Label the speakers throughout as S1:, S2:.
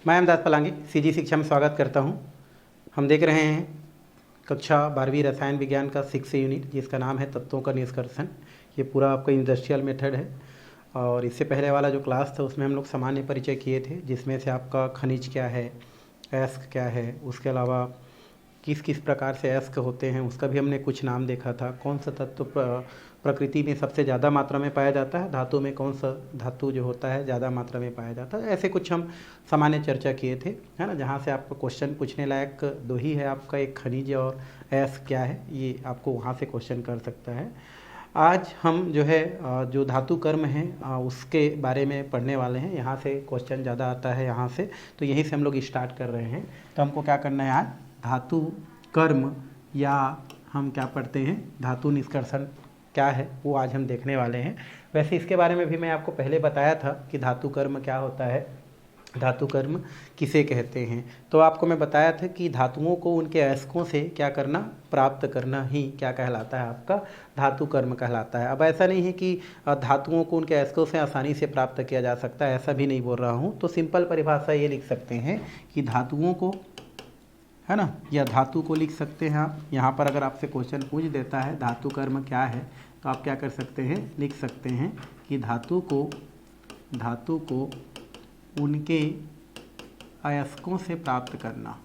S1: मैं अहमदास पलांगी सीजी शिक्षा में स्वागत करता हूं। हम देख रहे हैं कक्षा 12वीं रसायन विज्ञान का 6 यूनिट जिसका नाम है तत्वों का निष्कर्षण। ये पूरा आपका इंडस्ट्रियल मेथड है और इससे पहले वाला जो क्लास था उसमें हम लोग सामान्य परिचय किए थे, जिसमें से आपका खनिज क्या है, अयस्क क्या है, उसके अलावा किस किस प्रकार से अयस्क होते हैं उसका भी हमने कुछ नाम देखा था। कौन सा तत्व प्रकृति में सबसे ज़्यादा मात्रा में पाया जाता है, धातु में कौन सा धातु जो होता है ज़्यादा मात्रा में पाया जाता है, ऐसे कुछ हम सामान्य चर्चा किए थे, है ना। जहाँ से आपको क्वेश्चन पूछने लायक दो ही है, आपका एक खनिज और अयस्क क्या है, ये आपको वहाँ से क्वेश्चन कर सकता है। आज हम जो है जो धातु कर्म है उसके बारे में पढ़ने वाले हैं। यहाँ से क्वेश्चन ज़्यादा आता है यहाँ से, तो यहीं से हम लोग स्टार्ट कर रहे हैं। तो हमको क्या करना है, आज धातु कर्म या हम क्या पढ़ते हैं धातु निष्कर्षण क्या है वो आज हम देखने वाले हैं। वैसे इसके बारे में भी मैं आपको पहले बताया था कि धातु कर्म क्या होता है, धातु कर्म किसे कहते हैं। तो आपको मैं बताया था कि धातुओं को उनके अयस्कों से क्या करना, प्राप्त करना ही क्या कहलाता है, आपका धातु कर्म कहलाता है। अब ऐसा नहीं है कि धातुओं को उनके अयस्कों से आसानी से प्राप्त किया जा सकता है, ऐसा भी नहीं बोल रहा हूँ। तो सिंपल परिभाषा ये लिख सकते हैं कि धातुओं को, है ना, या धातु को लिख सकते हैं आप। यहाँ पर अगर आपसे क्वेश्चन पूछ देता है धातु कर्म क्या है, तो आप क्या कर सकते हैं, लिख सकते हैं कि धातु को उनके अयस्कों से प्राप्त करना,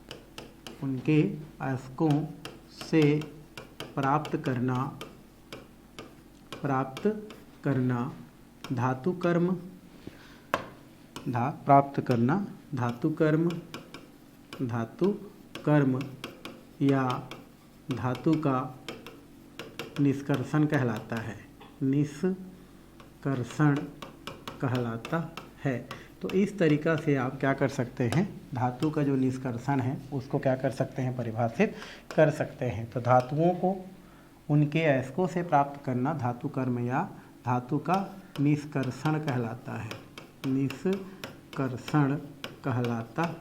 S1: उनके अयस्कों से प्राप्त करना धातु कर्म, प्राप्त करना धातु कर्म या धातु का निष्कर्षण कहलाता है, निष्कर्षण कहलाता है। तो इस तरीक़ा से आप क्या कर सकते हैं, धातु का जो निष्कर्षण है उसको क्या कर सकते हैं, परिभाषित कर सकते हैं। तो धातुओं को उनके अयस्कों से प्राप्त करना धातु कर्म या धातु का निष्कर्षण कहलाता है, निष्कर्षण कहलाता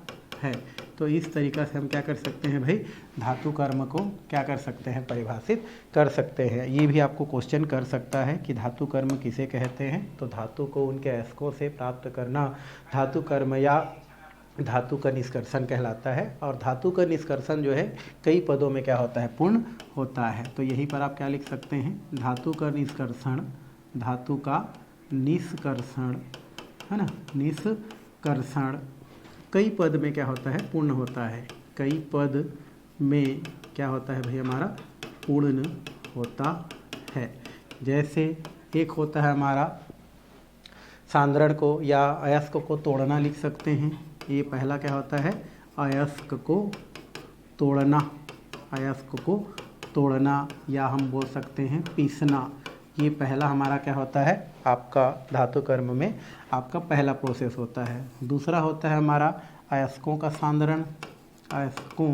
S1: है। तो इस तरीक़ा से हम क्या कर सकते हैं भाई, धातु कर्म को क्या कर सकते हैं, परिभाषित कर सकते हैं। ये भी आपको क्वेश्चन कर सकता है कि धातु कर्म किसे कहते हैं। तो धातु को उनके अयस्कों से प्राप्त करना धातु कर्म या धातु का निष्कर्षण कहलाता है। और धातु का निष्कर्षण जो है कई पदों में क्या होता है, पूर्ण होता है। तो यहीं पर आप क्या लिख सकते हैं, धातु का निष्कर्षण, धातु का निष्कर्षण, है ना, निष्कर्षण कई पद में क्या होता है, पूर्ण होता है। कई पद में क्या होता है भाई, हमारा पूर्ण होता है। जैसे एक होता है हमारा सांद्रण को या अयस्क को तोड़ना लिख सकते हैं। ये पहला क्या होता है, अयस्क को तोड़ना, अयस्क को तोड़ना या हम बोल सकते हैं पीसना। ये पहला हमारा क्या होता है, आपका धातु कर्म में आपका पहला प्रोसेस होता है। दूसरा होता है हमारा अयस्कों का सांद्रण, अयस्कों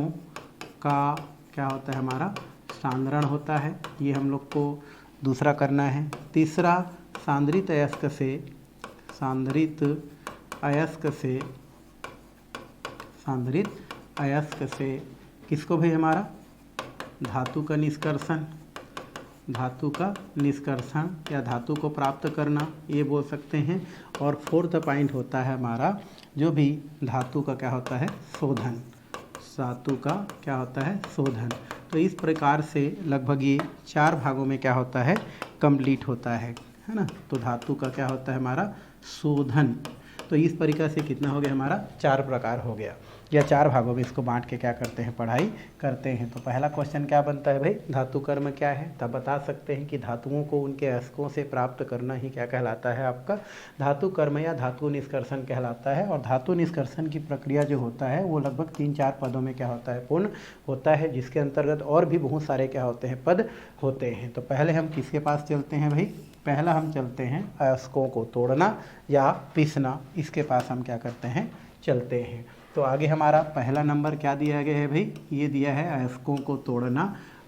S1: का क्या होता है, हमारा सांद्रण होता है। ये हम लोग को दूसरा करना है। तीसरा सांद्रित अयस्क से, सांद्रित अयस्क से किसको भाई, हमारा धातु का निष्कर्षण, धातु का निष्कर्षण या धातु को प्राप्त करना ये बोल सकते हैं। और फोर्थ पॉइंट होता है हमारा जो भी धातु का क्या होता है, शोधन, धातु का क्या होता है, शोधन। तो इस प्रकार से लगभग ये 4 भागों में क्या होता है, कंप्लीट होता है ना। तो धातु का क्या होता है, हमारा शोधन। तो इस तरीक़ा से कितना हो गया, हमारा 4 प्रकार हो गया, या 4 भागों में इसको बांट के क्या करते हैं, पढ़ाई करते हैं। तो पहला क्वेश्चन क्या बनता है भाई, धातु कर्म क्या है, तब बता सकते हैं कि धातुओं को उनके अयस्कों से प्राप्त करना ही क्या कहलाता है, आपका धातु कर्म या धातु निष्कर्षण कहलाता है। और धातु निष्कर्षण की प्रक्रिया जो होता है वो लगभग 3-4 पदों में क्या होता है, पूर्ण होता है, जिसके अंतर्गत और भी बहुत सारे क्या होते हैं, पद होते हैं। तो पहले हम किसके पास चलते हैं भाई, पहला हम चलते हैं अयस्कों को तोड़ना या पीसना, इसके पास हम क्या करते हैं, चलते हैं। तो आगे हमारा पहला नंबर क्या दिया गया है भाई, ये दिया है अयस्कों को तोड़ना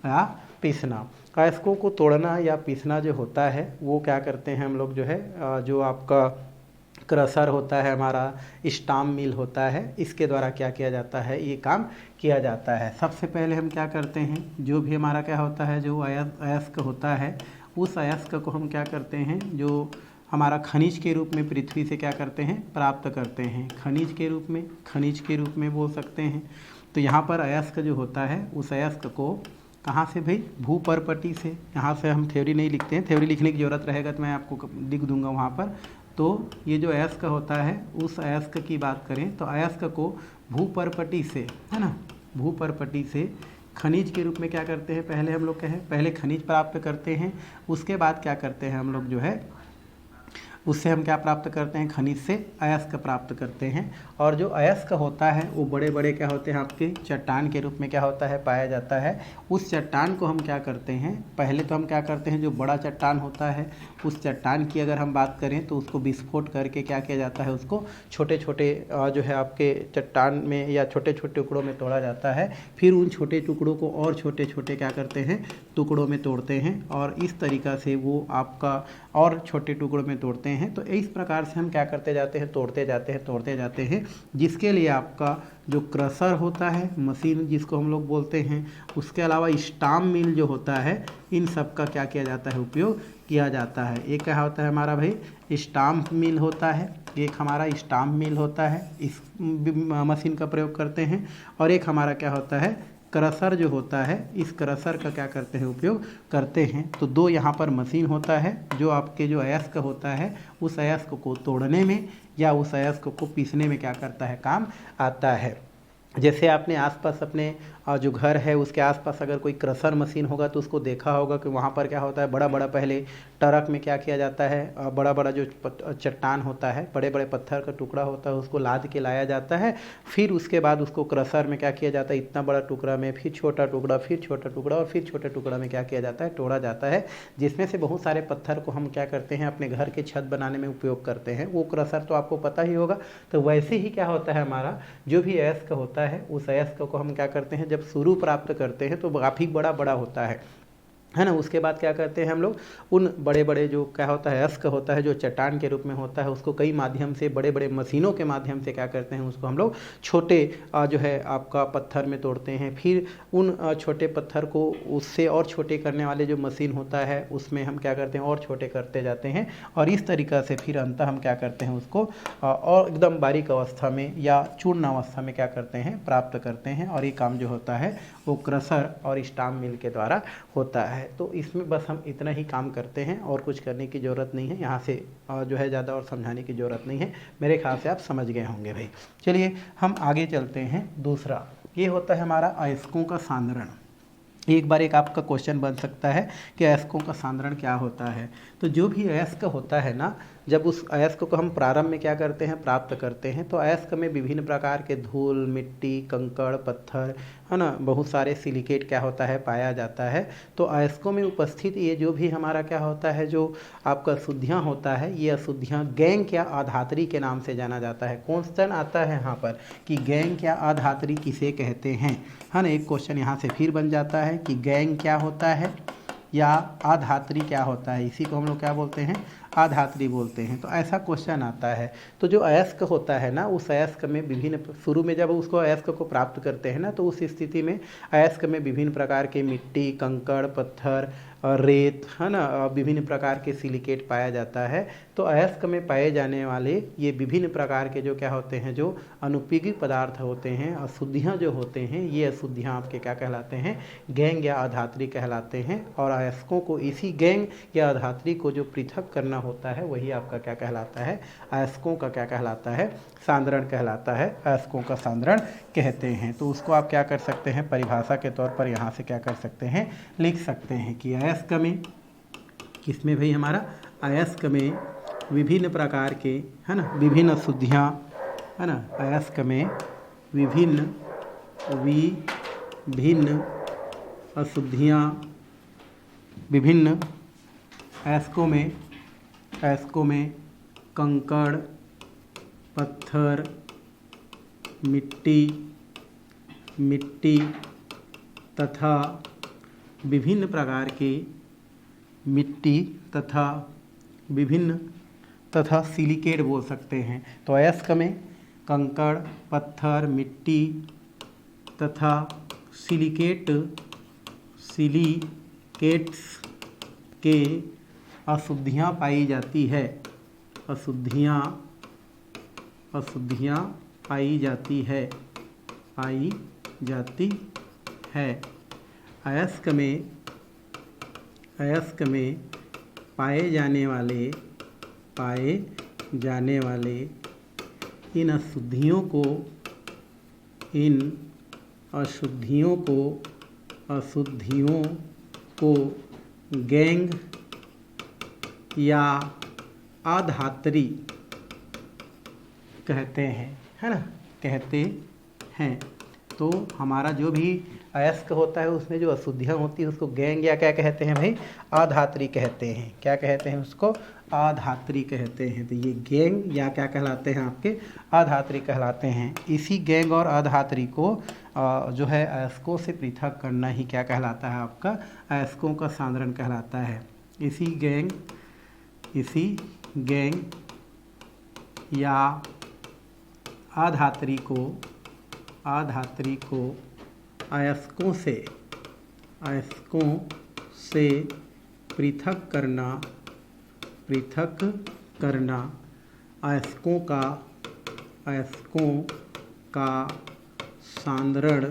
S1: या पीसना। अयस्कों को तोड़ना या पीसना जो होता है वो क्या करते हैं हम लोग, जो है जो आपका क्रशर होता है, हमारा स्टाम्प मिल होता है, इसके द्वारा क्या किया जाता है, ये काम किया जाता है। सबसे पहले हम क्या करते हैं, जो भी हमारा क्या होता है, जो अयस्क होता है उस अयस्क को हम क्या करते हैं, जो हमारा खनिज के रूप में पृथ्वी से क्या करते हैं, प्राप्त करते हैं, खनिज के रूप में बोल सकते हैं। तो यहाँ पर अयस्क जो होता है उस अयस्क को कहाँ से भाई, भूपर्पटी से। यहाँ से हम थ्योरी नहीं लिखते हैं, थ्योरी लिखने की ज़रूरत रहेगा तो मैं आपको लिख दूंगा वहाँ पर। तो ये जो अयस्क होता है उस अयस्क की बात करें तो अयस्क को भूपर्पटी से, है ना, भूपर्पटी से खनिज के रूप में क्या करते हैं, पहले हम लोग कहें पहले खनिज प्राप्त करते हैं, उसके बाद क्या करते हैं हम लोग जो है उससे हम क्या प्राप्त करते हैं, खनिज से अयस्क प्राप्त करते हैं। और जो अयस्क होता है वो बड़े बड़े क्या होते हैं, आपके चट्टान के रूप में क्या होता है, पाया जाता है। उस चट्टान को हम क्या करते हैं, पहले तो हम क्या करते हैं, जो बड़ा चट्टान होता है उस चट्टान की अगर हम बात करें तो उसको विस्फोट करके क्या किया जाता है, उसको छोटे छोटे जो है आपके चट्टान में या छोटे छोटे टुकड़ों में तोड़ा जाता है। फिर उन छोटे टुकड़ों को और छोटे छोटे क्या करते हैं, टुकड़ों में तोड़ते हैं और इस तरीक़ा से वो आपका और छोटे टुकड़ों में तोड़ते हैं। तो इस प्रकार से हम क्या करते जाते हैं, तोड़ते जाते हैं, जिसके लिए आपका जो क्रशर होता है, मशीन जिसको हम लोग बोलते हैं, उसके अलावा स्टाम्प मिल जो होता है, इन सब का क्या किया जाता है, उपयोग किया जाता है। एक क्या होता है हमारा भाई, स्टाम्प मिल होता है, एक हमारा स्टाम्प मिल होता है, इस मशीन का प्रयोग करते हैं। और एक हमारा क्या होता है, क्रशर जो होता है, इस क्रशर का क्या करते हैं, उपयोग करते हैं। तो दो यहाँ पर मशीन होता है जो आपके जो अयस्क होता है उस अयस्क को तोड़ने में या उस अयस्क को पीसने में क्या करता है, काम आता है। जैसे आपने आसपास अपने जो घर है उसके आसपास अगर कोई क्रशर मशीन होगा तो उसको देखा होगा कि वहाँ पर क्या होता है, बड़ा बड़ा पहले ट्रक में क्या किया जाता है, बड़ा बड़ा जो चट्टान होता है, बड़े बड़े पत्थर का टुकड़ा होता है, उसको लाद के लाया जाता है। फिर उसके बाद उसको क्रशर में क्या किया जाता है, इतना बड़ा टुकड़ा में फिर छोटा टुकड़ा, फिर छोटा टुकड़ा और फिर छोटे टुकड़ा में क्या किया जाता है, तोड़ा जाता है, जिसमें से बहुत सारे पत्थर को हम क्या करते हैं, अपने घर के छत बनाने में उपयोग करते हैं। वो क्रशर तो आपको पता ही होगा। तो वैसे ही क्या होता है, हमारा जो भी अयस्क होता है उस अयस्क को हम क्या करते हैं, जब स्वरूप प्राप्त करते हैं तो काफ़ी बड़ा बड़ा होता है ना। उसके बाद क्या करते हैं हम लोग, उन बड़े बड़े जो क्या होता है अयस्क होता है जो चट्टान के रूप में होता है, उसको कई माध्यम से, बड़े बड़े मशीनों के माध्यम से क्या करते हैं, उसको हम लोग छोटे जो है आपका पत्थर में तोड़ते हैं। फिर उन छोटे पत्थर को उससे और छोटे करने वाले जो मशीन होता है उसमें हम क्या करते हैं, और छोटे करते जाते हैं। और इस तरीक़ा से फिर अंततः हम क्या करते हैं, उसको और एकदम बारीक अवस्था में या चूर्ण अवस्था में क्या करते हैं, प्राप्त करते हैं। और ये काम जो होता है वो क्रशर और स्टाम्प मिल के द्वारा होता है। तो इसमें बस हम इतना ही काम करते हैं और कुछ करने की ज़रूरत नहीं है। यहाँ से जो है ज़्यादा और समझाने की ज़रूरत नहीं है। मेरे ख्याल से आप समझ गए होंगे भाई। चलिए हम आगे चलते हैं। दूसरा ये होता है हमारा अयस्कों का सांद्रण। एक बार एक आपका क्वेश्चन बन सकता है कि अयस्कों का सांद्रण क्या होता है। तो जो भी अयस्क होता है ना, जब उस अयस्क को हम प्रारंभ में क्या करते हैं, प्राप्त करते हैं, तो अयस्क में विभिन्न प्रकार के धूल, मिट्टी, कंकड़, पत्थर, है ना, बहुत सारे सिलिकेट क्या होता है, पाया जाता है। तो अयस्कों में उपस्थित ये जो भी हमारा क्या होता है, जो आपका अशुद्धियाँ होता है, ये अशुद्धियाँ गैंग या अधात्री के नाम से जाना जाता है। क्वेश्चन आता है यहाँ पर कि गैंग या अधात्री किसे कहते हैं, है ना। एक क्वेश्चन यहाँ से फिर बन जाता है कि गैंग क्या होता है या अधात्री क्या होता है। इसी को हम लोग क्या बोलते हैं, अधात्री बोलते हैं। तो ऐसा क्वेश्चन आता है। तो जो अयस्क होता है ना, उस अयस्क में विभिन्न, शुरू में जब उसको अयस्क को प्राप्त करते हैं ना, तो उस स्थिति में अयस्क में विभिन्न प्रकार के मिट्टी, कंकड़, पत्थर, रेत, है ना, विभिन्न प्रकार के सिलिकेट पाया जाता है। तो अयस्क में पाए जाने वाले ये विभिन्न प्रकार के जो क्या होते हैं, जो अनुपयोगी पदार्थ होते हैं, अशुद्धियाँ जो होते हैं, ये अशुद्धियाँ आपके क्या कहलाते हैं, गैंग या अधात्री कहलाते हैं। और अयस्कों को, इसी गैंग या अधात्री को जो पृथक करना होता है, वही आपका क्या कहलाता है, अयस्कों का क्या कहलाता है, सांद्रण कहलाता है। अयस्कों का सांद्रण कहते हैं। तो उसको आप क्या कर सकते हैं, परिभाषा के तौर पर यहाँ से क्या कर सकते हैं, लिख सकते हैं कि अयस्क में, किसमें भाई, हमारा अयस्क में विभिन्न प्रकार के, है ना, विभिन्न अशुद्धियाँ, है ना, अयस्क में विभिन्न अशुद्धियाँ, विभिन्न अयस्कों में कंकड़, पत्थर, मिट्टी तथा विभिन्न प्रकार के तथा सिलिकेट बोल सकते हैं। तो अयस्क में कंकड़, पत्थर, मिट्टी तथा सिलिकेट्स के अशुद्धियाँ पाई जाती है। अशुद्धियाँ पाई जाती है अयस्क में पाए जाने वाले इन अशुद्धियों को गैंग या अधात्री कहते हैं, है ना, कहते हैं। तो हमारा जो भी अयस्क होता है उसमें जो अशुद्धियाँ होती है उसको गैंग या क्या कहते हैं भाई, अधात्री कहते हैं। क्या कहते हैं उसको, अधात्री कहते हैं। तो ये गैंग या क्या कहलाते हैं आपके, अधात्री कहलाते हैं। इसी गैंग और अधात्री को जो है अयस्कों से पृथक करना ही क्या कहलाता है आपका, अयस्कों का सांद्रण कहलाता है। इसी गैंग या अधात्री को अयस्कों से पृथक करना अयस्कों का सांद्रण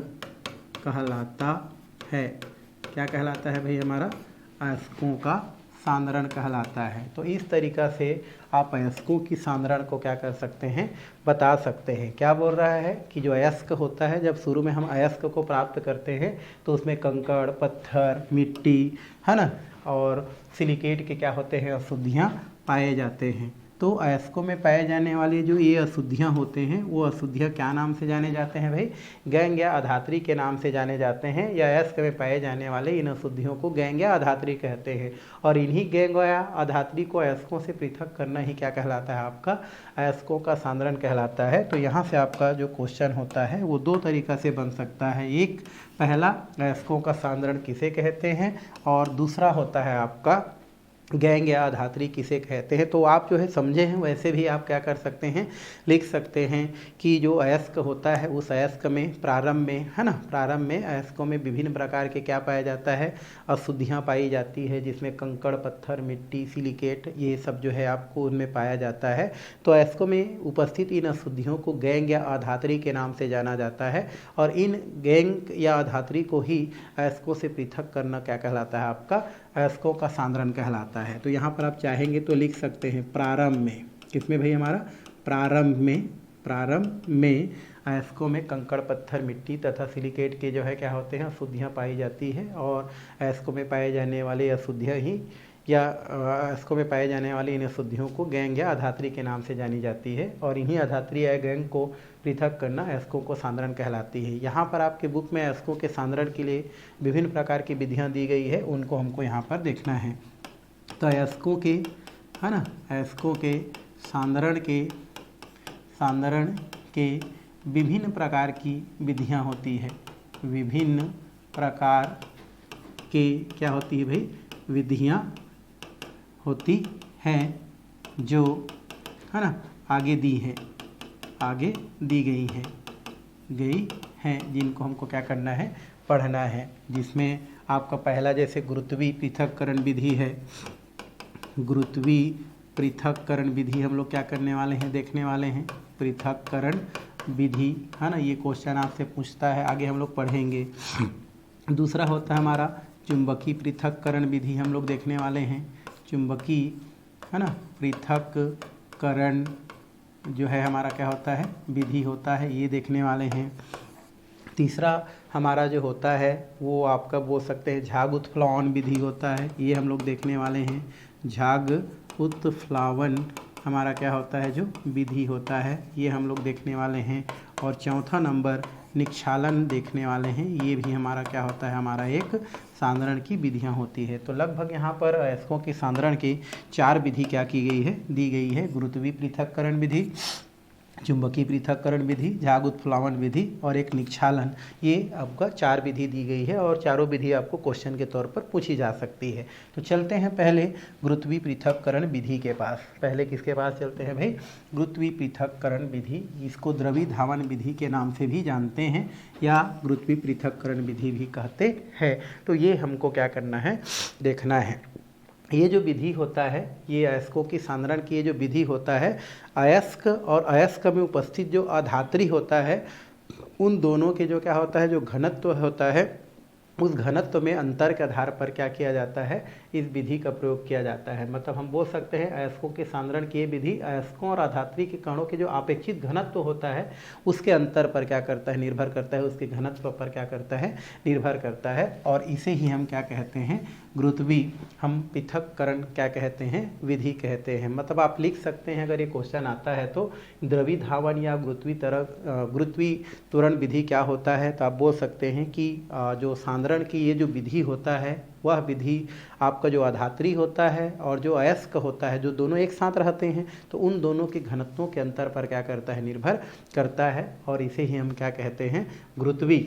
S1: कहलाता है। क्या कहलाता है भाई हमारा, अयस्कों का सांद्रण कहलाता है। तो इस तरीक़ा से आप अयस्कों की सांद्रण को क्या कर सकते हैं, बता सकते हैं। क्या बोल रहा है कि जो अयस्क होता है, जब शुरू में हम अयस्क को प्राप्त करते हैं तो उसमें कंकड़, पत्थर, मिट्टी, है ना, और सिलिकेट के क्या होते हैं, अशुद्धियाँ पाए जाते हैं। तो अयस्कों में पाए जाने वाले जो ये अशुद्धियाँ होते हैं वो अशुद्धियाँ क्या नाम से जाने जाते हैं भाई, गैंग या अधात्री के नाम से जाने जाते हैं। या अयस्क में पाए जाने वाले इन अशुद्धियों को गैंग या अधात्री कहते हैं। और इन्हीं गैंग या अधात्री को अयस्कों से पृथक करना ही क्या कहलाता है आपका, अयस्कों का सांद्रण कहलाता है। तो यहाँ से आपका जो क्वेश्चन होता है वो दो तरीक़ा से बन सकता है। एक, पहला अयस्कों का सांद्रण किसे कहते हैं, और दूसरा होता है आपका गैंग या अधात्री किसे कहते हैं। तो आप जो है समझे हैं वैसे भी आप क्या कर सकते हैं, लिख सकते हैं कि जो अयस्क होता है उस अयस्क में प्रारंभ में, है ना, प्रारंभ में अयस्कों में विभिन्न प्रकार के क्या पाया जाता है, अशुद्धियाँ पाई जाती है, जिसमें कंकड़, पत्थर, मिट्टी, सिलिकेट, ये सब जो है आपको उनमें पाया जाता है। तो अयस्कों में उपस्थित इन अशुद्धियों को गैंग या अधात्री के नाम से जाना जाता है। और इन गैंग या अधात्री को ही अयस्कों से पृथक करना क्या कहलाता है आपका, अयस्कों का सांद्रण कहलाता है। तो यहाँ पर आप चाहेंगे तो लिख सकते हैं प्रारंभ में, किसमें भाई हमारा, प्रारंभ में अयस्कों में कंकड़, पत्थर, मिट्टी तथा सिलिकेट के जो है क्या होते हैं, अशुद्धियाँ पाई जाती है। और अयस्कों में पाए जाने वाले अशुद्धियाँ ही या अयस्कों में पाए जाने वाली इन अशुद्धियों को गैंग या अधात्री के नाम से जानी जाती है। और इन्हीं अधात्री या गैंग को पृथक करना अयस्कों को सांद्रण कहलाती है। यहाँ पर आपके बुक में अयस्कों के सांद्रण के लिए विभिन्न प्रकार की विधियाँ दी गई है, उनको हमको यहाँ पर देखना है। तो अयस्कों के, है ना, अयस्कों के सांद्रण के विभिन्न प्रकार की विधियाँ होती है। विभिन्न प्रकार के क्या होती है भाई, विधियाँ होती हैं जो, है ना, आगे दी गई हैं जिनको हमको क्या करना है, पढ़ना है। जिसमें आपका पहला जैसे गुरुत्वीय पृथक्करण विधि है। गुरुत्वीय पृथक्करण विधि हम लोग क्या करने वाले हैं, देखने वाले हैं, पृथक्करण विधि, है ना। ये क्वेश्चन आपसे पूछता है, आगे हम लोग पढ़ेंगे। दूसरा होता है हमारा चुंबकीय पृथक्करण विधि, हम लोग देखने वाले हैं। चुंबकीय, है ना, पृथक्करण जो है हमारा क्या होता है, विधि होता है, ये देखने वाले हैं। तीसरा हमारा जो होता है वो आपका बोल सकते हैं झाग उत्प्लावन विधि होता है, ये हम लोग देखने वाले हैं। झाग उत्प्लावन हमारा क्या होता है, जो विधि होता है, ये हम लोग देखने वाले हैं। और चौथा नंबर निक्षालन देखने वाले हैं, ये भी हमारा क्या होता है, हमारा एक सांद्रण की विधियां होती है। तो लगभग यहाँ पर अयस्कों की सांद्रण की 4 विधि क्या की गई है, दी गई है। गुरुत्वीय पृथक्करण विधि, चुंबकीय पृथक्करण विधि, झाग उत्प्लावन विधि और एक निक्षालन, ये आपका 4 विधि दी गई है। और चारों विधि आपको क्वेश्चन के तौर पर पूछी जा सकती है। तो चलते हैं पहले गुरुत्वीय पृथक्करण विधि के पास। पहले किसके पास चलते हैं भाई, गुरुत्वीय पृथक्करण विधि। इसको द्रवी धावन विधि के नाम से भी जानते हैं या गुरुत्वीय पृथक्करण विधि भी कहते हैं। तो ये हमको क्या करना है, देखना है। ये जो विधि होता है, ये अयस्कों की सांद्रण की ये जो विधि होता है, अयस्क और अयस्क में उपस्थित जो अधात्री होता है उन दोनों के जो क्या होता है, जो घनत्व होता है, उस घनत्व में अंतर के आधार पर क्या किया जाता है, इस विधि का प्रयोग किया जाता है। मतलब हम बोल सकते हैं अयस्कों के सांद्रण की ये विधि अयस्कों और अधात्री के कणों के जो अपेक्षित घनत्व होता है उसके अंतर पर क्या करता है, निर्भर करता है, उसके घनत्व पर क्या करता है, निर्भर करता है। और इसे ही हम क्या कहते हैं, गुरुत्वी हम पृथक्करण क्या कहते हैं, विधि कहते हैं। मतलब आप लिख सकते हैं अगर ये क्वेश्चन आता है तो द्रवी धावन या गुरुत्वी त्वरण विधि क्या होता है, तो आप बोल सकते हैं कि जो सांद्रण की ये जो विधि होता है वह विधि आपका जो अधात्री होता है और जो अयस्क होता है, जो दोनों एक साथ रहते हैं, तो उन दोनों के घनत्वों के अंतर पर क्या करता है, निर्भर करता है। और इसे ही हम क्या कहते हैं, गुरुत्वी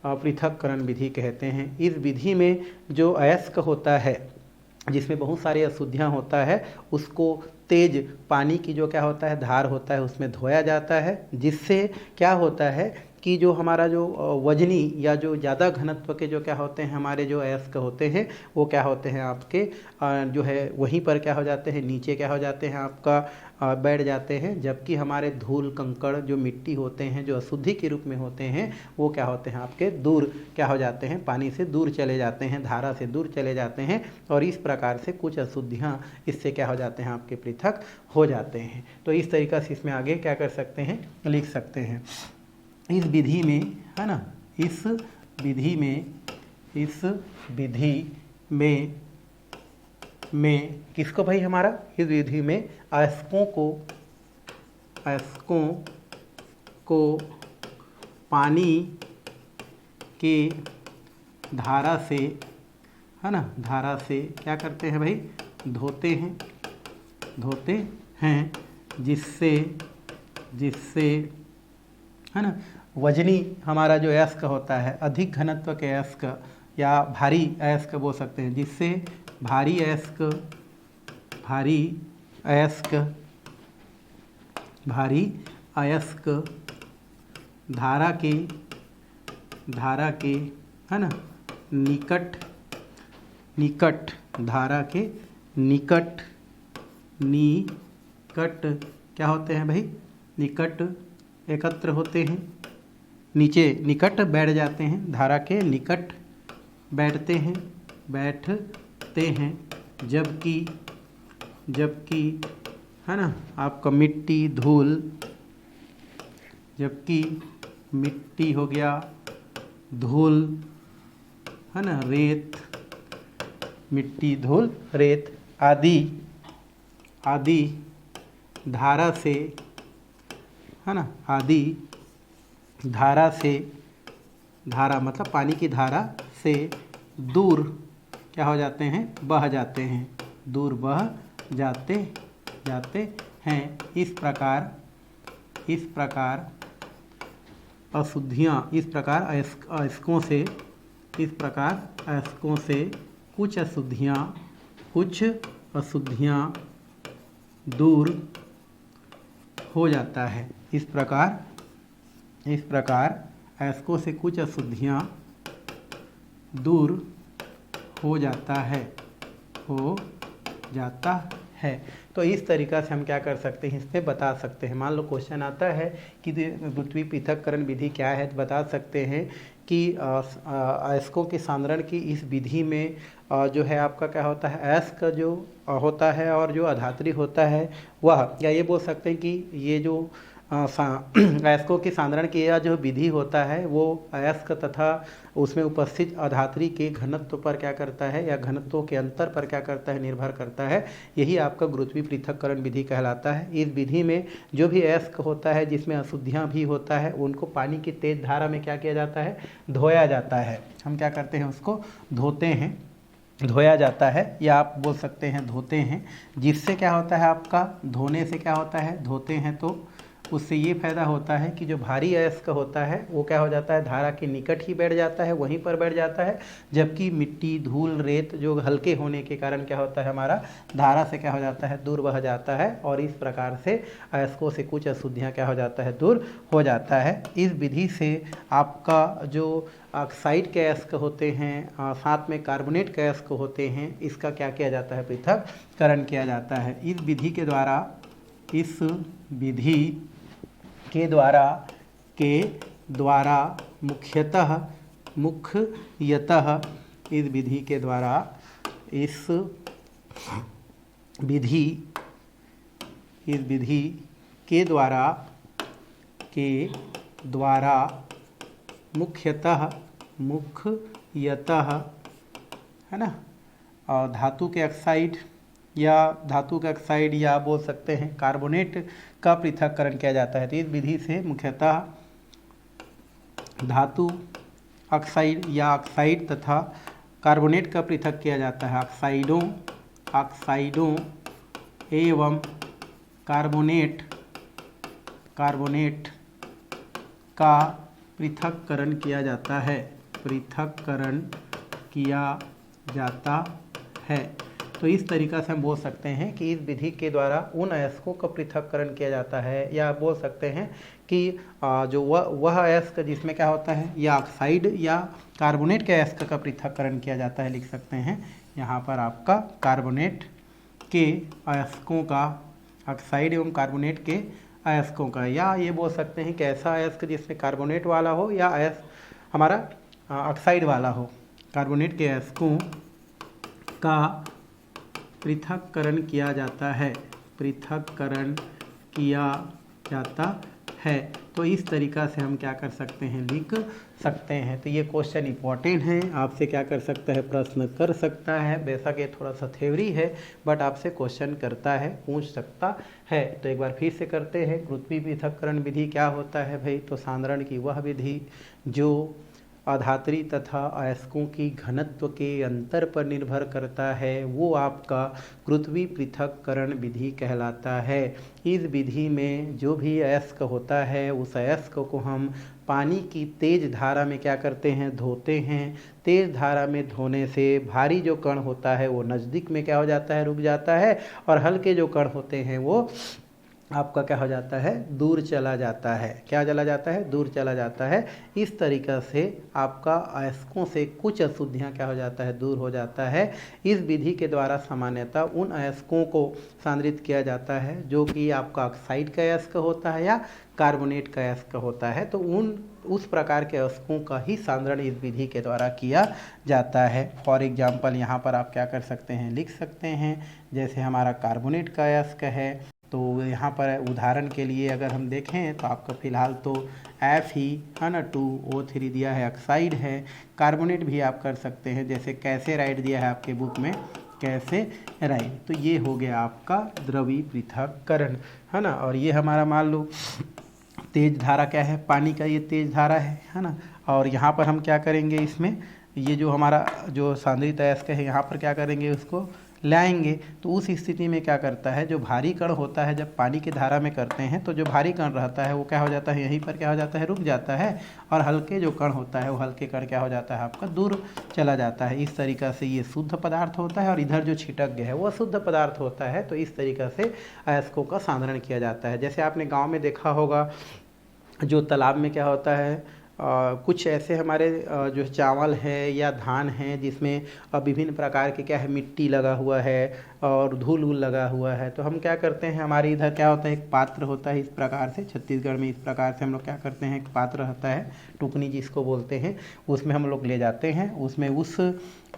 S1: पृथक्करण विधि कहते हैं। इस विधि में जो अयस्क होता है जिसमें बहुत सारी अशुद्धियाँ होता है, उसको तेज पानी की जो क्या होता है, धार होता है, उसमें धोया जाता है, जिससे क्या होता है कि जो हमारा जो वजनी या जो ज़्यादा घनत्व के जो क्या होते हैं हमारे जो अयस्क होते हैं, वो क्या होते हैं आपके जो है वहीं पर क्या हो जाते हैं, नीचे क्या हो जाते हैं आपका बैठ जाते हैं। जबकि हमारे धूल कंकड़ जो मिट्टी होते हैं, जो अशुद्धि के रूप में होते हैं, वो क्या होते हैं आपके दूर क्या हो जाते हैं, पानी से दूर चले जाते हैं, धारा से दूर चले जाते हैं। और इस प्रकार से कुछ अशुद्धियाँ इससे क्या हो जाते हैं, आपके पृथक हो जाते हैं। तो इस तरीक़ा से इसमें आगे क्या कर सकते हैं, लिख सकते हैं। इस विधि में है ना, इस विधि में किसको भाई, हमारा इस विधि में अयस्कों को पानी के धारा से है ना, धारा से क्या करते हैं भाई, धोते हैं, जिससे है ना वजनी हमारा जो अयस्क होता है, अधिक घनत्व के अयस्क या भारी अयस्क बोल सकते हैं, जिससे भारी अयस्क धारा के है ना निकट धारा के निकट क्या होते हैं भाई, निकट एकत्र होते हैं, नीचे निकट बैठ जाते हैं, धारा के निकट बैठते हैं, जबकि है ना आपका मिट्टी धूल, जबकि मिट्टी हो गया, धूल है ना, रेत, मिट्टी धूल रेत आदि धारा से है ना, आदि धारा मतलब पानी की धारा से दूर क्या हो जाते हैं, बह जाते हैं, दूर बह जाते हैं। इस प्रकार अशुद्धियाँ, इस प्रकार अयस्कों से कुछ अशुद्धियाँ दूर हो जाता है। इस प्रकार अयस्कों से कुछ अशुद्धियाँ दूर हो जाता है। तो इस तरीक़ा से हम क्या कर सकते हैं, इसमें बता सकते हैं। मान लो क्वेश्चन आता है कि गुरुत्वीय पृथक्करण विधि क्या है, तो बता सकते हैं कि अयस्कों के सांद्रण की इस विधि में जो है आपका क्या होता है, अयस्क जो होता है और जो अधात्री होता है वह, या ये बोल सकते हैं कि ये जो अयस्कों की सांद्रण की यह जो विधि होता है वो अयस्क तथा उसमें उपस्थित अधात्री के घनत्व पर क्या करता है, या घनत्वों के अंतर पर क्या करता है, निर्भर करता है। यही आपका गुरुत्वीय पृथक्करण विधि कहलाता है। इस विधि में जो भी अयस्क होता है जिसमें अशुद्धियाँ भी होता है, उनको पानी की तेज धारा में क्या किया जाता है, धोया जाता है। हम क्या करते हैं, उसको धोया जाता है, या आप बोल सकते हैं धोते हैं। जिससे क्या होता है, आपका धोने से क्या होता है, धोते हैं तो उससे ये फायदा होता है कि जो भारी अयस्क होता है वो क्या हो जाता है, धारा के निकट ही बैठ जाता है, वहीं पर बैठ जाता है, जबकि मिट्टी, धूल, रेत जो हल्के होने के कारण क्या होता है, हमारा धारा से क्या हो जाता है, दूर बह जाता है, और इस प्रकार से अयस्कों से कुछ अशुद्धियाँ क्या हो जाता है, दूर हो जाता है। इस विधि से आपका जो ऑक्साइड के अयस्क होते हैं, साथ में कार्बोनेट के अयस्क होते हैं, इसका क्या किया जाता है, पृथक्करण किया जाता है। इस विधि के द्वारा मुख्यतः इस विधि के द्वारा मुख्यतः है ना, और धातु के ऑक्साइड या बोल सकते हैं कार्बोनेट का पृथक्करण किया जाता है। तो इस विधि से मुख्यतः धातु, ऑक्साइड या ऑक्साइड तथा कार्बोनेट का पृथक किया जाता है। ऑक्साइडों एवं कार्बोनेट का पृथक्करण किया जाता है। तो इस तरीक़ा से हम बोल सकते हैं कि इस विधि के द्वारा उन अयस्कों का पृथक्करण किया जाता है, या बोल सकते हैं कि जो वह अयस्क जिसमें क्या होता है, या ऑक्साइड या कार्बोनेट के अयस्क का पृथक्करण किया जाता है। लिख सकते हैं यहाँ पर आपका कार्बोनेट के अयस्कों का, ऑक्साइड एवं कार्बोनेट के अयस्कों का, या ये बोल सकते हैं कि ऐसा अयस्क जिसमें कार्बोनेट वाला हो या अयस्क हमारा ऑक्साइड वाला हो। कार्बोनेट के अयस्कों का पृथक्करण किया जाता है। तो इस तरीक़ा से हम क्या कर सकते हैं, लिख सकते हैं। तो ये क्वेश्चन इंपॉर्टेंट है, आपसे क्या कर सकता है, प्रश्न कर सकता है। बेशक ये थोड़ा सा थ्योरी है, बट आपसे क्वेश्चन करता है, पूछ सकता है। तो एक बार फिर से करते हैं, गुरुत्वीय पृथक्करण विधि क्या होता है भाई। तो सांद्रण की वह विधि जो अधात्री तथा अयस्कों की घनत्व के अंतर पर निर्भर करता है, वो आपका गुरुत्वीय पृथक्करण विधि कहलाता है। इस विधि में जो भी अयस्क होता है, उस अयस्क को हम पानी की तेज धारा में क्या करते हैं, धोते हैं। तेज धारा में धोने से भारी जो कण होता है वो नज़दीक में क्या हो जाता है, रुक जाता है, और हल्के जो कण होते हैं वो आपका क्या हो जाता है, दूर चला जाता है। क्या चला जाता है, दूर चला जाता है। इस तरीक़ा से आपका अयस्कों से कुछ अशुद्धियाँ क्या हो जाता है, दूर हो जाता है। इस विधि के द्वारा सामान्यतः उन अयस्कों को सांद्रित किया जाता है जो कि आपका ऑक्साइड का अयस्क होता है या कार्बोनेट का अयस्क होता है। तो उस प्रकार के अयस्कों का ही सांद्रण इस विधि के द्वारा किया जाता है। फॉर एग्जाम्पल यहाँ पर आप क्या कर सकते हैं, लिख सकते हैं, जैसे हमारा कार्बोनेट का अयस्क है, तो यहाँ पर उदाहरण के लिए अगर हम देखें तो आपका फ़िलहाल तो F ही है ना, 2O3 दिया है, ऑक्साइड है। कार्बोनेट भी आप कर सकते हैं, जैसे कैसेराइड दिया है आपके बुक में, कैसेराइड। तो ये हो गया आपका द्रवीय पृथक्करण, है ना। और ये हमारा मान लो तेज धारा क्या है, पानी का ये तेज धारा है ना। और यहाँ पर हम क्या करेंगे, इसमें ये जो हमारा जो सांद्रित अयस्क है, यहाँ पर क्या करेंगे, उसको लाएंगे। तो उस स्थिति में क्या करता है, जो भारी कण होता है, जब पानी की धारा में करते हैं तो जो भारी कण रहता है वो क्या हो जाता है, यहीं पर क्या हो जाता है, रुक जाता है, और हल्के जो कण होता है वो हल्के कण क्या हो जाता है, आपका दूर चला जाता है। इस तरीक़ा से ये शुद्ध पदार्थ होता है, और इधर जो छिटक गया है वो अशुद्ध पदार्थ होता है। तो इस तरीक़ा से अयस्कों का सांद्रण किया जाता है। जैसे आपने गाँव में देखा होगा, जो तालाब में क्या होता है, कुछ ऐसे हमारे जो चावल है या धान है जिसमें विभिन्न प्रकार के क्या है, मिट्टी लगा हुआ है और धूल वूल लगा हुआ है। तो हम क्या करते हैं, हमारे इधर क्या होता है, एक पात्र होता है इस प्रकार से, छत्तीसगढ़ में इस प्रकार से हम लोग क्या करते हैं, एक पात्र रहता है, टुकनी जिसको बोलते हैं, उसमें हम लोग ले जाते हैं। उसमें उस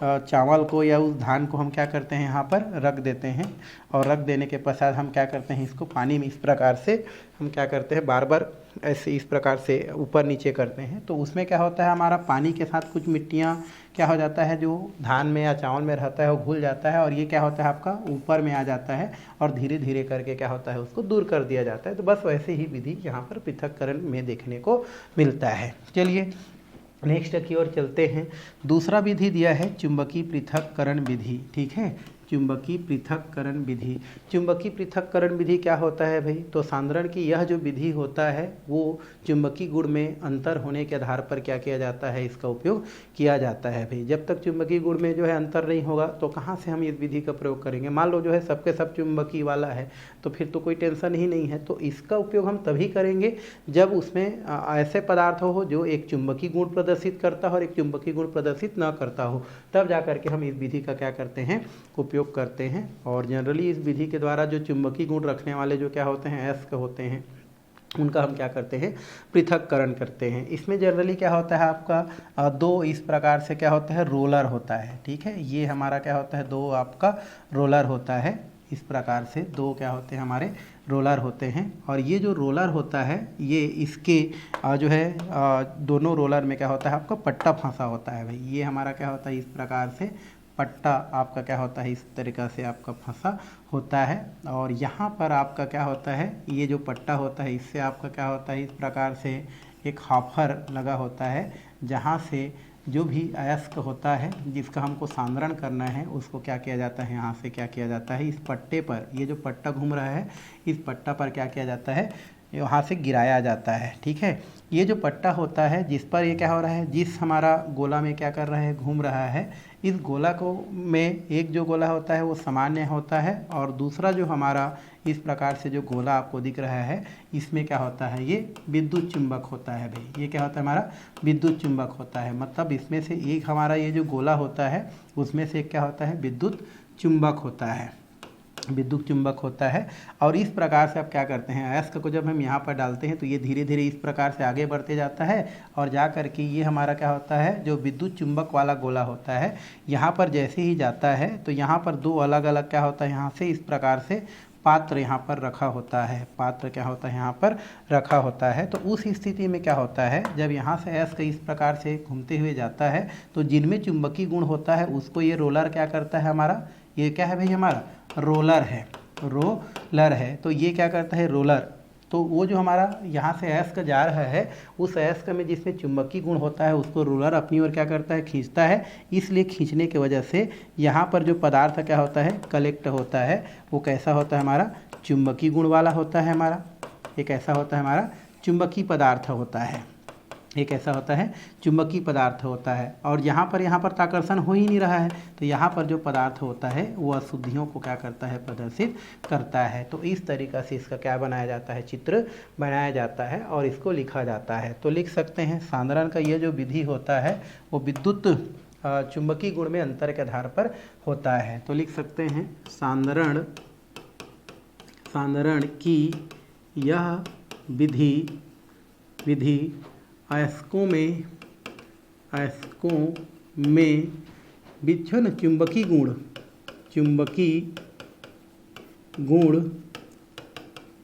S1: चावल को या उस धान को हम क्या करते हैं, यहाँ पर रख देते हैं, और रख देने के पश्चात हम क्या करते हैं, इसको पानी में इस प्रकार से हम क्या करते हैं, बार बार ऐसे इस प्रकार से ऊपर नीचे करते हैं। तो उसमें क्या होता है, हमारा पानी के साथ कुछ मिट्टियाँ क्या हो जाता है, जो धान में या चावल में रहता है वो घुल जाता है, और ये क्या होता है, आपका ऊपर में आ जाता है, और धीरे धीरे करके क्या होता है, उसको दूर कर दिया जाता है। तो बस वैसे ही विधि यहाँ पर पृथक्करण में देखने को मिलता है। चलिए नेक्स्ट की ओर चलते हैं। दूसरा विधि दिया है चुंबकीय पृथक्करण विधि, ठीक है। चुंबकीय पृथक्करण विधि। चुंबकीय पृथक्करण विधि क्या होता है भाई? तो सांद्रण की यह जो विधि होता है वो चुंबकीय गुण में अंतर होने के आधार पर क्या किया जाता है, इसका उपयोग किया जाता है भाई। जब तक चुंबकीय गुण में जो है अंतर नहीं होगा तो कहाँ से हम इस विधि का प्रयोग करेंगे। मान लो जो है सबके सब चुंबकीय वाला है तो फिर तो कोई टेंशन ही नहीं है। तो इसका उपयोग हम तभी करेंगे जब उसमें ऐसे पदार्थ हो जो एक चुंबकीय गुण प्रदर्शित करता हो और एक चुंबकीय गुण प्रदर्शित न करता हो, तब जा करके हम इस विधि का क्या करते हैं, उपयोग करते हैं। और जनरली इस विधि के द्वारा जो चुंबकीय गुण रखने वाले जो क्या होते हैं, अयस्क होते हैं, उनका हम क्या करते हैं, पृथक्करण करते हैं। इसमें जनरली क्या होता है आपका दो इस प्रकार से क्या होता है, रोलर होता है। ठीक है, ये हमारा क्या होता है, दो आपका रोलर होता है। इस प्रकार से दो क्या होते हैं, हमारे रोलर होते हैं। और ये जो रोलर होता है ये इसके जो है दोनों रोलर में क्या होता है, आपका पट्टा फंसा होता है भाई। ये हमारा क्या होता है, इस प्रकार से पट्टा आपका क्या होता है, इस तरीक़ा से आपका फंसा होता है। और यहाँ पर आपका क्या होता है, ये जो पट्टा होता है इससे आपका क्या होता है, इस प्रकार से एक हाफर लगा होता है, जहाँ से जो भी अयस्क होता है जिसका हमको सांद्रण करना है उसको क्या किया जाता है, यहाँ से क्या किया जाता है, इस पट्टे पर, ये जो पट्टा घूम रहा है इस पट्टा पर क्या किया जाता है, वहाँ से गिराया जाता है। ठीक है, ये जो पट्टा होता है जिस पर ये क्या हो रहा है, जिस हमारा गोला में क्या कर रहा है, घूम रहा है, इस गोला को में एक जो गोला होता है वो सामान्य होता है और दूसरा जो हमारा इस प्रकार से जो गोला आपको दिख रहा है इसमें क्या होता है, ये विद्युत चुंबक होता है भाई। ये क्या होता है, हमारा विद्युत चुंबक होता है। मतलब इसमें से एक हमारा ये जो गोला होता है उसमें से एक क्या होता है, विद्युत चुंबक होता है, विद्युत चुंबक होता है। और इस प्रकार से आप क्या करते हैं, अयस्क को जब हम यहाँ पर डालते हैं तो ये धीरे धीरे इस प्रकार से आगे बढ़ते जाता है और जा कर के ये हमारा क्या होता है, जो विद्युत चुंबक वाला गोला होता है यहाँ पर जैसे ही जाता है तो यहाँ पर दो अलग अलग क्या होता है, यहाँ से इस प्रकार से पात्र यहाँ पर रखा होता है, पात्र क्या होता है, यहाँ पर रखा होता है। तो उस स्थिति में क्या होता है, जब यहाँ से अयस्क इस प्रकार से घूमते हुए जाता है तो जिनमें चुंबकीय गुण होता है उसको ये रोलर क्या करता है, हमारा ये क्या है भाई, हमारा रोलर है, रोलर है। तो ये क्या करता है, रोलर, तो वो जो हमारा यहाँ से अयस्क जा रहा है उस अयस्क में जिसमें चुंबकीय गुण होता है उसको रोलर अपनी ओर क्या करता है, खींचता है। इसलिए खींचने की वजह से यहाँ पर जो पदार्थ क्या होता है, कलेक्ट होता है, वो कैसा होता है, हमारा चुंबकीय गुण वाला होता है। हमारा ये कैसा होता है, हमारा चुंबकीय पदार्थ होता है। ये कैसा होता है, चुंबकीय पदार्थ होता है। और यहाँ पर तो आकर्षण हो ही नहीं रहा है, तो यहाँ पर जो पदार्थ होता है वो अशुद्धियों को क्या करता है, प्रदर्शित करता है। तो इस तरीक़ा से इसका क्या बनाया जाता है, चित्र बनाया जाता है और इसको लिखा जाता है। तो लिख सकते हैं सांद्रण का ये जो विधि होता है वो विद्युत चुंबकीय गुण में अंतर के आधार पर होता है। तो लिख सकते हैं सांद्रण की यह विधि अयस्कों में विच्छन चुंबकीय गुण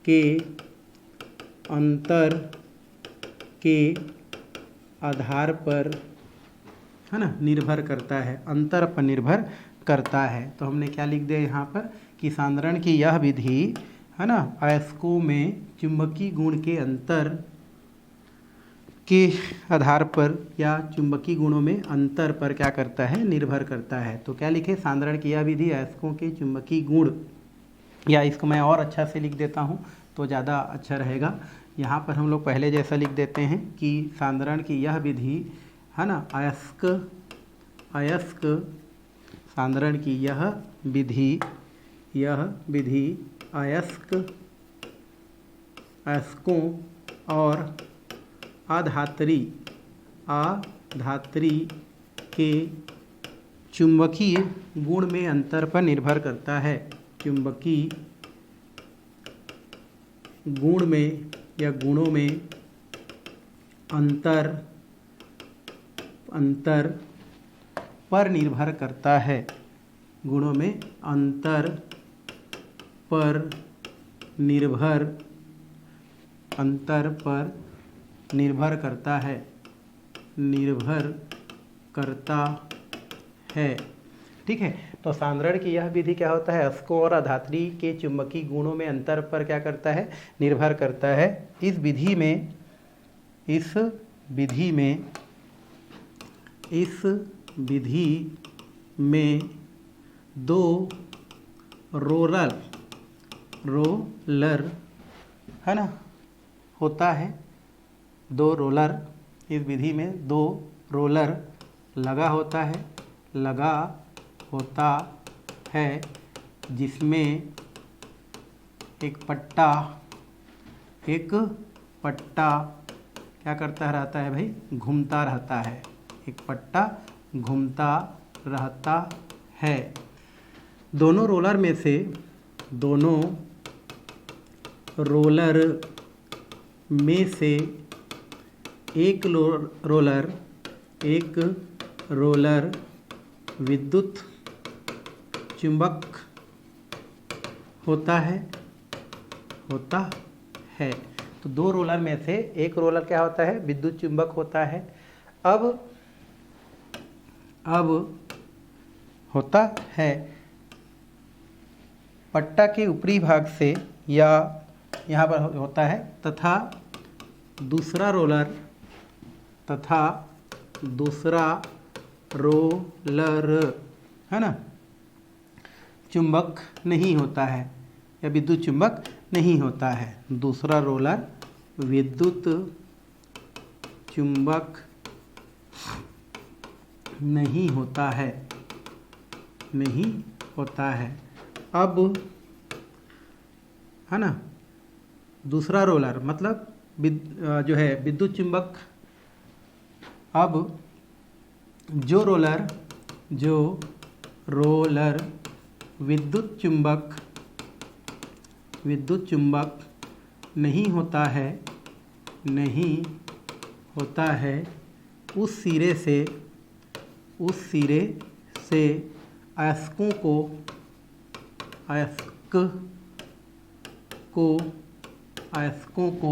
S1: के अंतर के आधार पर, है ना, निर्भर करता है, अंतर पर निर्भर करता है। तो हमने क्या लिख दिया यहाँ पर कि सांद्रण की यह विधि, है ना, अयस्कों में चुंबकीय गुण के अंतर के आधार पर या चुंबकीय गुणों में अंतर पर क्या करता है, निर्भर करता है। तो क्या लिखे, सांद्रण की यह विधि अयस्कों के चुंबकीय गुण, या इसको मैं और अच्छा से लिख देता हूँ तो ज़्यादा अच्छा रहेगा। यहाँ पर हम लोग पहले जैसा लिख देते हैं कि सांद्रण की यह विधि, है ना, अयस्क सांद्रण की यह विधि अयस्कों और अधात्री के चुंबकीय गुण में अंतर पर निर्भर करता है। चुंबकीय गुण में या गुणों में अंतर पर निर्भर करता है, गुणों में अंतर पर निर्भर करता है। ठीक है, तो सांद्रण की यह विधि क्या होता है, अयस्कों और अधात्री के चुंबकीय गुणों में अंतर पर क्या करता है, निर्भर करता है। इस विधि में दो रोलर है ना होता है, 2 रोलर, इस विधि में 2 रोलर लगा होता है जिसमें एक पट्टा क्या करता रहता है भाई, घूमता रहता है, एक पट्टा घूमता रहता है। दोनों रोलर में से एक रोलर विद्युत चुंबक होता है। तो 2 रोलर में से एक रोलर क्या होता है, विद्युत चुंबक होता है। अब होता है पट्टा के ऊपरी भाग से, या यहाँ पर होता है तथा दूसरा रोलर है ना चुंबक नहीं होता है या विद्युत चुंबक नहीं होता है। दूसरा रोलर विद्युत चुंबक नहीं होता है। अब है ना दूसरा रोलर मतलब जो है विद्युत चुंबक। अब जो रोलर विद्युत चुंबक नहीं होता है उस सिरे से अयस्कों को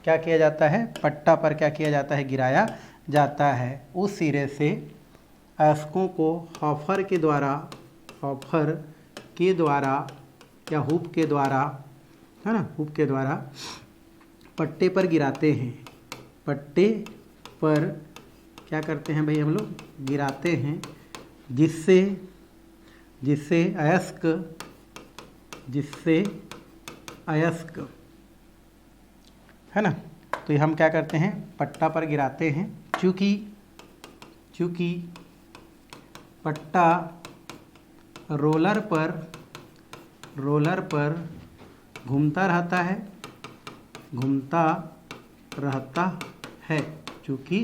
S1: क्या किया जाता है, पट्टा पर क्या किया जाता है, गिराया जाता है। उस सिरे से अयस्कों को हॉफर के द्वारा या हुक के द्वारा है ना, हुक के द्वारा पट्टे पर गिराते हैं। पट्टे पर क्या करते हैं भाई हम लोग, गिराते हैं, जिससे अयस्क है ना। तो ये हम क्या करते हैं, पट्टा पर गिराते हैं। चूँकि पट्टा रोलर पर घूमता रहता है। चूँकि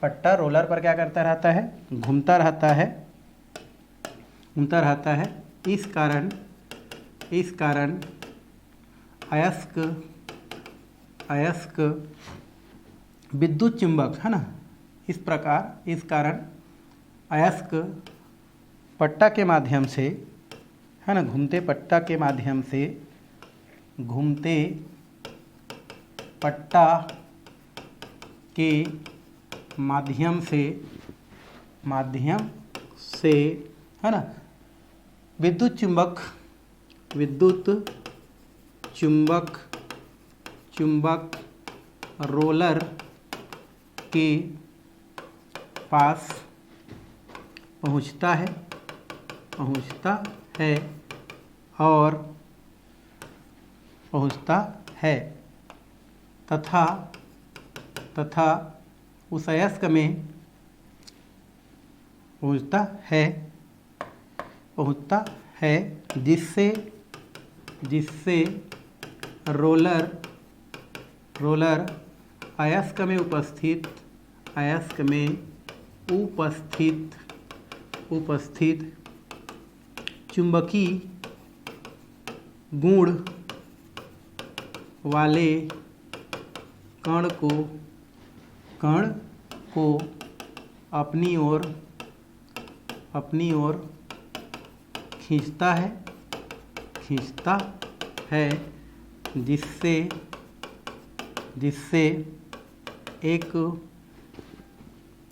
S1: पट्टा रोलर पर क्या करता रहता है, घूमता रहता है। इस कारण अयस्क विद्युत चुंबक है ना, इस कारण अयस्क पट्टा के माध्यम से है ना, घूमते पट्टा के माध्यम से, घूमते पट्टा के माध्यम से है ना विद्युत चुंबक रोलर के पास पहुंचता है तथा उस अयस्क में पहुंचता है जिससे रोलर अयस्क में उपस्थित चुंबकीय गुण वाले कण को अपनी ओर खींचता है जिससे एक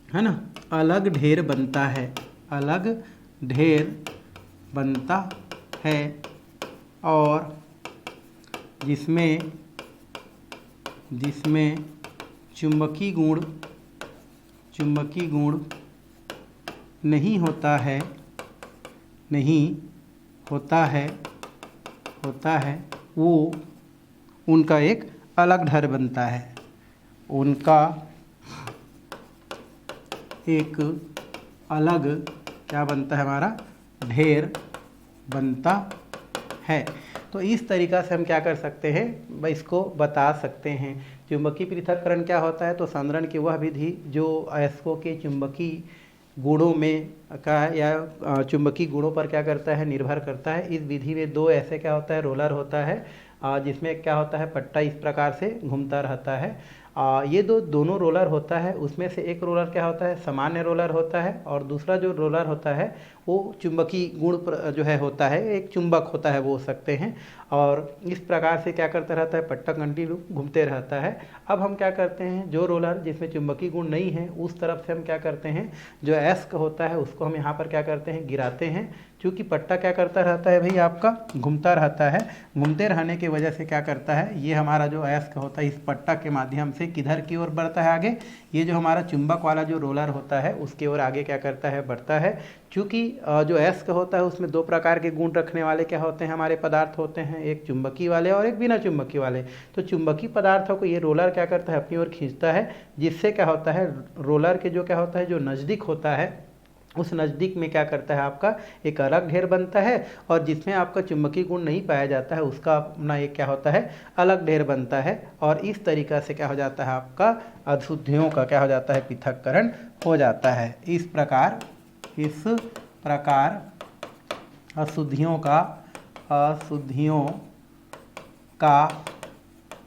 S1: है ना अलग ढेर बनता है और जिसमें चुंबकीय गुण नहीं होता है होता है वो उनका एक अलग ढेर बनता है, उनका एक अलग क्या बनता है, हमारा ढेर बनता है। तो इस तरीक़ा से हम क्या कर सकते हैं, इसको बता सकते हैं। चुंबकीय पृथक्करण क्या होता है, तो सांद्रण की वह विधि जो अयस्कों के चुंबकीय गुणों में का या चुंबकीय गुणों पर क्या करता है, निर्भर करता है। इस विधि में दो ऐसे क्या होता है, रोलर होता है जिसमें क्या होता है, पट्टा इस प्रकार से घूमता रहता है। ये दोनों रोलर होता है, उसमें से एक रोलर क्या होता है, सामान्य रोलर होता है, और दूसरा जो रोलर होता है वो चुंबकीय गुण जो है होता है, एक चुंबक होता है बोल सकते हैं। और इस प्रकार से क्या करता रहता है, पट्टा कंटिन्यू घूमते रहता है। अब हम क्या करते हैं, जो रोलर जिसमें चुंबकीय गुण नहीं है उस तरफ से हम क्या करते हैं, जो अयस्क होता है उसको हम यहाँ पर क्या करते हैं, गिराते हैं। क्योंकि पट्टा क्या करता रहता है भाई, आपका घूमता रहता है। घूमते रहने की वजह से क्या करता है, ये हमारा जो अयस्क होता है इस पट्टा के माध्यम से किधर की ओर बढ़ता है, आगे। ये जो हमारा चुंबक वाला जो रोलर होता है उसकी ओर आगे क्या करता है, बढ़ता है। क्योंकि जो अयस्क होता है उसमें दो प्रकार के गुण रखने वाले क्या होते हैं, हमारे पदार्थ होते हैं, एक चुंबकीय वाले और एक बिना चुंबकीय वाले। तो चुंबकीय पदार्थों को ये रोलर क्या करता है, अपनी ओर खींचता है, जिससे क्या होता है, रोलर के जो क्या होता है, जो नज़दीक होता है उस नज़दीक में क्या करता है, आपका एक अलग ढेर बनता है, और जिसमें आपका चुंबकीय गुण नहीं पाया जाता है उसका अपना एक क्या होता है, अलग ढेर बनता है। और इस तरीक़ा से क्या हो जाता है, आपका अशुद्धियों का क्या हो जाता है, पृथक्करण हो जाता है। इस प्रकार अशुद्धियों का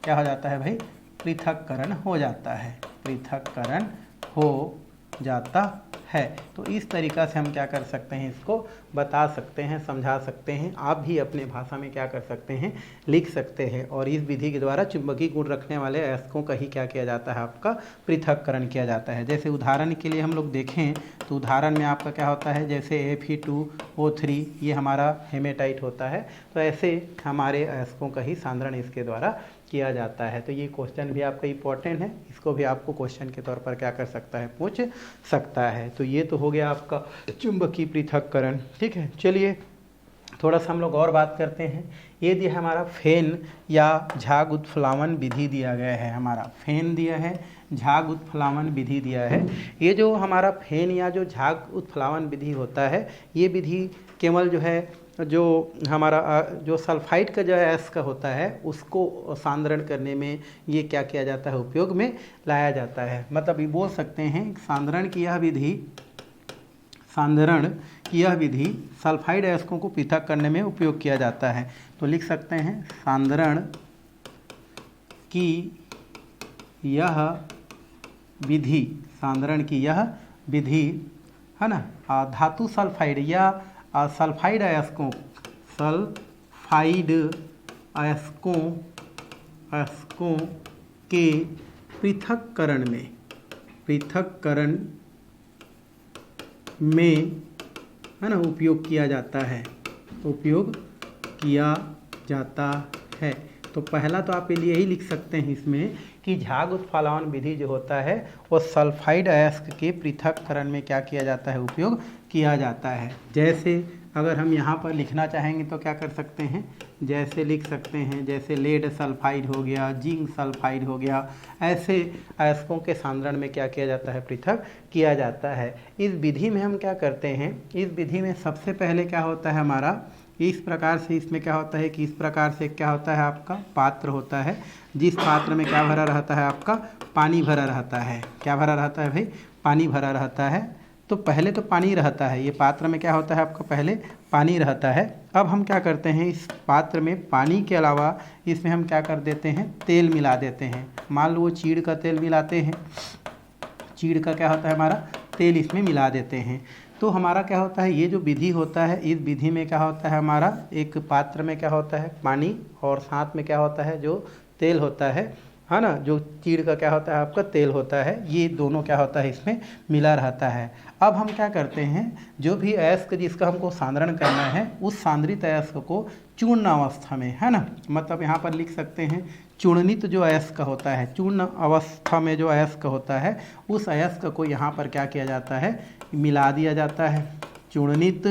S1: क्या हो जाता है भाई, पृथक्करण हो जाता है, पृथक्करण हो जाता है। तो इस तरीक़ा से हम क्या कर सकते हैं, इसको बता सकते हैं, समझा सकते हैं। आप भी अपने भाषा में क्या कर सकते हैं, लिख सकते हैं। और इस विधि के द्वारा चुंबकीय गुण रखने वाले अयस्कों का ही क्या किया जाता है, आपका पृथक्करण किया जाता है। जैसे उदाहरण के लिए हम लोग देखें तो उदाहरण में आपका क्या होता है, जैसे Fe2O3 ये हमारा हेमेटाइट होता है। तो ऐसे हमारे अयस्कों का ही सांद्रण इसके द्वारा किया जाता है। तो ये क्वेश्चन भी आपका इम्पोर्टेंट है, इसको भी आपको क्वेश्चन के तौर पर क्या कर सकता है, पूछ सकता है। तो ये तो हो गया आपका चुंबकीय पृथक्करण। ठीक है, चलिए थोड़ा सा हम लोग और बात करते हैं। ये दिया है हमारा फेन या झाग उत्प्लावन विधि दिया गया है, हमारा फेन दिया है, झाग उत्प्लावन विधि दिया है। ये जो हमारा फेन या जो झाग उत्प्लावन विधि होता है, ये विधि केवल जो है जो हमारा जो सल्फाइड का जो अयस्क होता है उसको सांद्रण करने में ये क्या किया जाता है, उपयोग में लाया जाता है। मतलब ये बोल सकते हैं सांद्रण की यह विधि सल्फाइड अयस्कों को पृथक करने में उपयोग किया जाता है। तो लिख सकते हैं सांद्रण की यह विधि है ना, धातु सल्फाइड या सल्फाइड अयस्कों के पृथक्करण में है ना उपयोग किया जाता है। तो पहला तो आप यही लिख सकते हैं इसमें कि झाग उत्प्लावन विधि जो होता है वो सल्फाइड अयस्क के पृथक्करण में क्या किया जाता है, उपयोग किया जाता है। जैसे अगर हम यहाँ पर लिखना चाहेंगे तो क्या कर सकते हैं, जैसे लिख सकते हैं, जैसे लेड सल्फाइड हो गया, जिंक सल्फाइड हो गया, ऐसे अयस्कों के सांद्रण में क्या किया जाता है, पृथक किया जाता है। इस विधि में हम क्या करते हैं, इस विधि में सबसे पहले क्या होता है हमारा, इस प्रकार से इसमें क्या होता है कि इस प्रकार से क्या होता है, आपका पात्र होता है, जिस पात्र में क्या भरा रहता है, आपका पानी भरा रहता है। क्या भरा रहता है भाई, पानी भरा रहता है। तो पहले तो पानी रहता है, ये पात्र में क्या होता है आपका, पहले पानी रहता है। अब हम क्या करते हैं, इस पात्र में पानी के अलावा इसमें हम क्या कर देते हैं, तेल मिला देते हैं। मान लो वो चीड़ का तेल मिलाते हैं, चीड़ का क्या होता है हमारा तेल इसमें मिला देते हैं। तो हमारा क्या होता है, ये जो विधि होता है, इस विधि में क्या होता है हमारा, एक पात्र में क्या होता है पानी, और साथ में क्या होता है जो तेल होता है ना, जो चीड़ का क्या होता है आपका तेल होता है, ये दोनों क्या होता है इसमें मिला रहता है। अब हम क्या करते हैं, जो भी अयस्क जिसका हमको सांद्रण करना है उस सांद्रित अयस्क को चूर्ण अवस्था में, है ना, मतलब यहाँ पर लिख सकते हैं चूर्णित जो अयस्क होता है, चूर्ण अवस्था में जो अयस्क होता है उस अयस्क को यहाँ पर क्या किया जाता है, मिला दिया जाता है। चूर्णित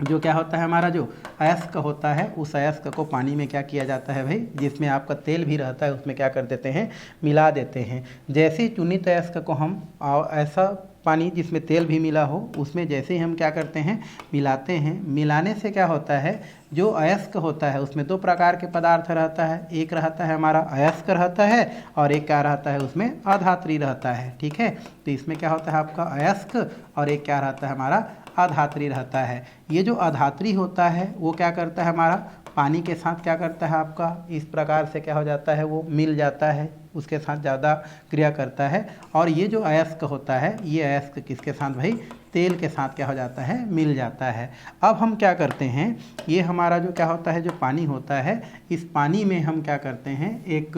S1: जो क्या होता है हमारा जो अयस्क होता है, उस अयस्क को पानी में क्या किया जाता है भाई, जिसमें आपका तेल भी रहता है उसमें क्या कर देते हैं, मिला देते हैं। जैसे चुनित अयस्क को हम ऐसा पानी जिसमें तेल भी मिला हो उसमें जैसे ही हम क्या करते हैं, मिलाते हैं, मिलाने से क्या होता है, जो अयस्क होता है उसमें दो प्रकार के पदार्थ रहता है, एक रहता है हमारा अयस्क रहता है और एक क्या रहता है उसमें अधात्री रहता है। ठीक है, तो इसमें क्या होता है आपका अयस्क और एक क्या रहता है हमारा अधात्री रहता है। ये जो अधात्री होता है वो क्या करता है हमारा, पानी के साथ क्या करता है आपका, इस प्रकार से क्या हो जाता है, वो मिल जाता है, उसके साथ ज़्यादा क्रिया करता है। और ये जो अयस्क होता है, ये अयस्क किसके साथ भाई, तेल के साथ क्या हो जाता है, मिल जाता है। अब हम क्या करते हैं, ये हमारा जो क्या होता है, जो पानी होता है, इस पानी में हम क्या करते हैं, एक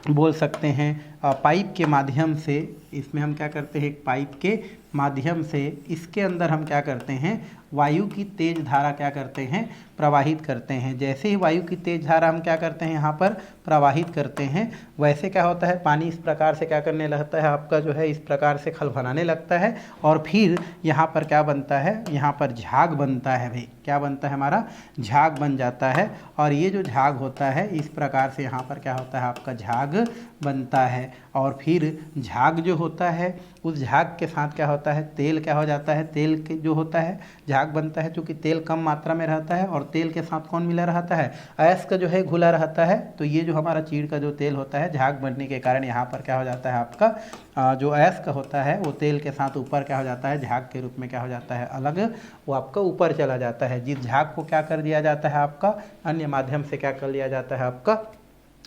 S1: बोल सकते हैं पाइप के माध्यम से, इसमें हम क्या करते हैं, एक पाइप के माध्यम से इसके अंदर हम क्या करते हैं, वायु की तेज धारा क्या करते हैं, प्रवाहित करते हैं। जैसे ही वायु की तेज धारा हम क्या करते हैं यहाँ पर प्रवाहित करते हैं, वैसे क्या होता है, पानी इस प्रकार से क्या करने लगता है आपका जो है, इस प्रकार से खलबलाने लगता है और फिर यहाँ पर क्या बनता है, यहाँ पर झाग बनता है भाई, क्या बनता है हमारा, झाग बन जाता है। और ये जो झाग होता है इस प्रकार से यहाँ पर क्या होता है आपका झाग बनता है। और फिर झाग जो होता है, उस झाग के साथ क्या होता है, तेल क्या हो जाता है, तेल के जो होता है झाग बनता है, क्योंकि तेल कम मात्रा में रहता है और तेल के साथ कौन मिला रहता है, अयस्क जो है घुला रहता है। तो ये जो हमारा चीड़ का जो तेल होता है, झाग बनने के कारण यहाँ पर क्या हो जाता है आपका जो अयस्क होता है वो तेल के साथ ऊपर क्या हो जाता है, झाग के रूप में क्या हो जाता है, अलग वो आपका ऊपर चला जाता है। जिस झाग को क्या कर दिया जाता है आपका, अन्य माध्यम से क्या कर लिया जाता है आपका,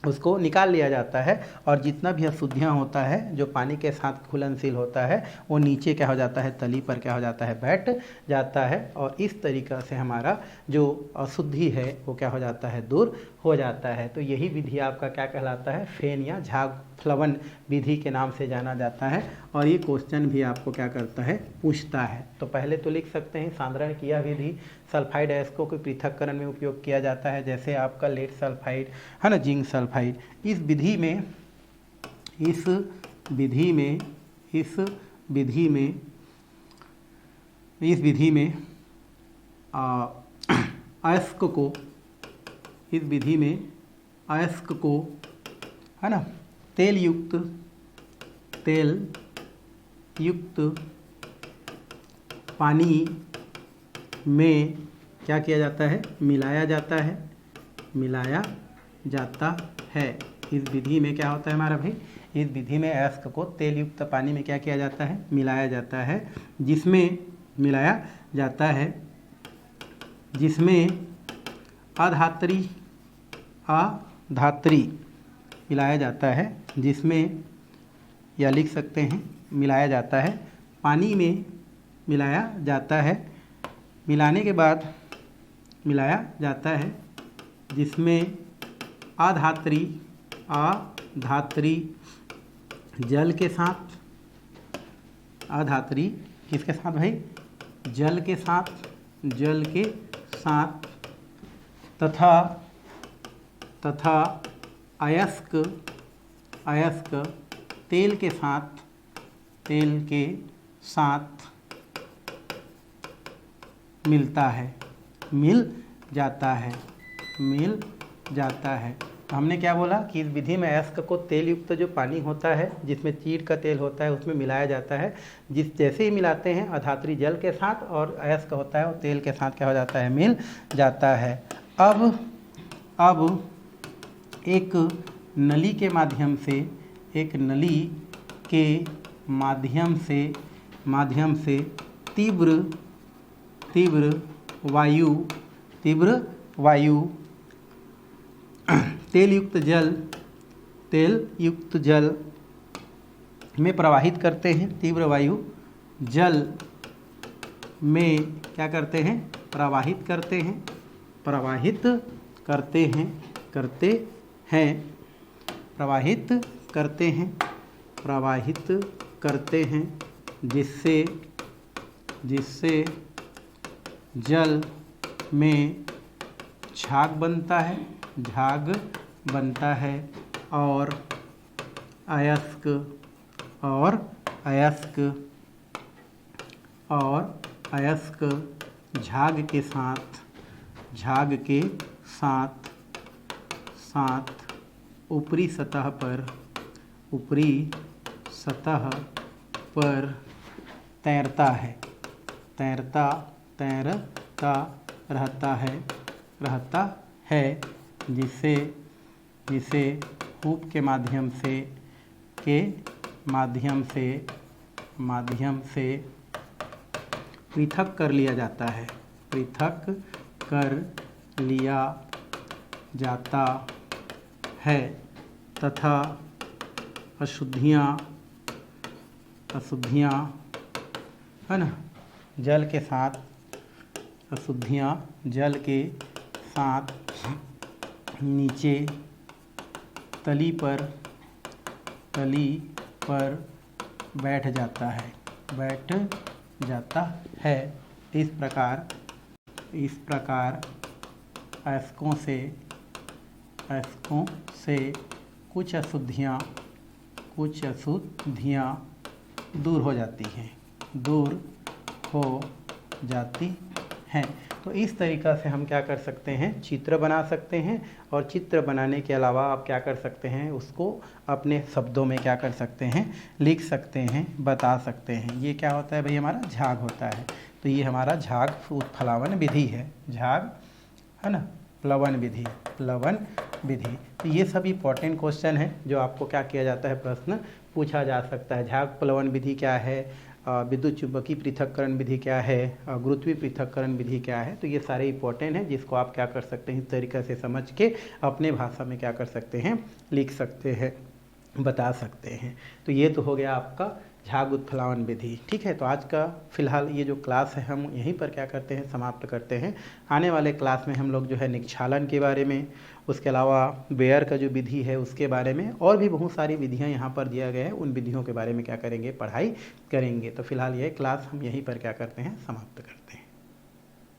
S1: उसको निकाल लिया जाता है। और जितना भी अशुद्धियाँ होता है जो पानी के साथ घुलनशील होता है, वो नीचे क्या हो जाता है, तली पर क्या हो जाता है, बैठ जाता है। और इस तरीक़ा से हमारा जो अशुद्धि है वो क्या हो जाता है, दूर हो जाता है। तो यही विधि आपका क्या कहलाता है, फेन या झाग प्लवन विधि के नाम से जाना जाता है। और ये क्वेश्चन भी आपको क्या करता है, पूछता है। तो पहले तो लिख सकते हैं, सांद्रण किया विधि सल्फाइड अयस्कों के पृथक्करण में उपयोग किया जाता है, जैसे आपका लेड सल्फाइड है ना, जिंक सल्फाइड। इस विधि में अयस्क को है ना, तेल युक्त पानी में क्या किया जाता है, मिलाया जाता है। इस विधि में क्या होता है हमारा भाई, इस विधि में अयस्क को तेल युक्त पानी में क्या किया जाता है, मिलाया जाता है, जिसमें अधात्री मिलाया जाता है, जिसमें या लिख सकते हैं मिलाया जाता है, पानी में मिलाया जाता है, मिलाने के बाद मिलाया जाता है, जिसमें अधात्री जल के साथ, अधात्री किसके साथ भाई, जल के साथ तथा अयस्क तेल के साथ मिल जाता है। तो हमने क्या बोला कि इस विधि में अयस्क को तेल युक्त जो पानी होता है, जिसमें चीड़ का तेल होता है, उसमें मिलाया जाता है। जैसे ही मिलाते हैं अधात्री जल के साथ, और अयस्क होता है वो तेल के साथ क्या हो जाता है, मिल जाता है। अब एक नली के माध्यम से तीव्र वायु तेल युक्त जल में प्रवाहित करते हैं। तीव्र वायु जल में क्या करते हैं, प्रवाहित करते हैं, जिससे जल में झाग बनता है और अयस्क झाग के साथ ऊपरी सतह पर तैरता रहता है जिसे हुक के माध्यम से पृथक कर लिया जाता है तथा अशुद्धियाँ है ना जल के साथ नीचे तली पर बैठ जाता है। इस प्रकार अयस्कों से कुछ अशुद्धियाँ दूर हो जाती हैं। तो इस तरीक़ा से हम क्या कर सकते हैं, चित्र बना सकते हैं। और चित्र बनाने के अलावा आप क्या कर सकते हैं, उसको अपने शब्दों में क्या कर सकते हैं, लिख सकते हैं, बता सकते हैं। ये क्या होता है भाई, हमारा झाग होता है। तो ये हमारा झाग उत्फलावन विधि है, झाग है ना, प्लवन विधि। तो ये सब इम्पॉर्टेंट क्वेश्चन है जो आपको क्या किया जाता है, प्रश्न पूछा जा सकता है। झाग प्लवन विधि क्या है, विद्युत चुंबकीय पृथक्करण विधि क्या है, गुरुत्वीय पृथक्करण विधि क्या है। तो ये सारे इंपॉर्टेंट हैं जिसको आप क्या कर सकते हैं, इस तरीक़े से समझ के अपने भाषा में क्या कर सकते हैं, लिख सकते हैं, बता सकते हैं। तो ये तो हो गया आपका झाग उत्फलावन विधि। ठीक है, तो आज का फ़िलहाल ये जो क्लास है हम यहीं पर क्या करते हैं, समाप्त करते हैं। आने वाले क्लास में हम लोग जो है निक्षालन के बारे में, उसके अलावा बेयर का जो विधि है उसके बारे में, और भी बहुत सारी विधियां यहाँ पर दिया गया है, उन विधियों के बारे में क्या करेंगे, पढ़ाई करेंगे। तो फिलहाल ये क्लास हम यहीं पर क्या करते हैं, समाप्त करते हैं।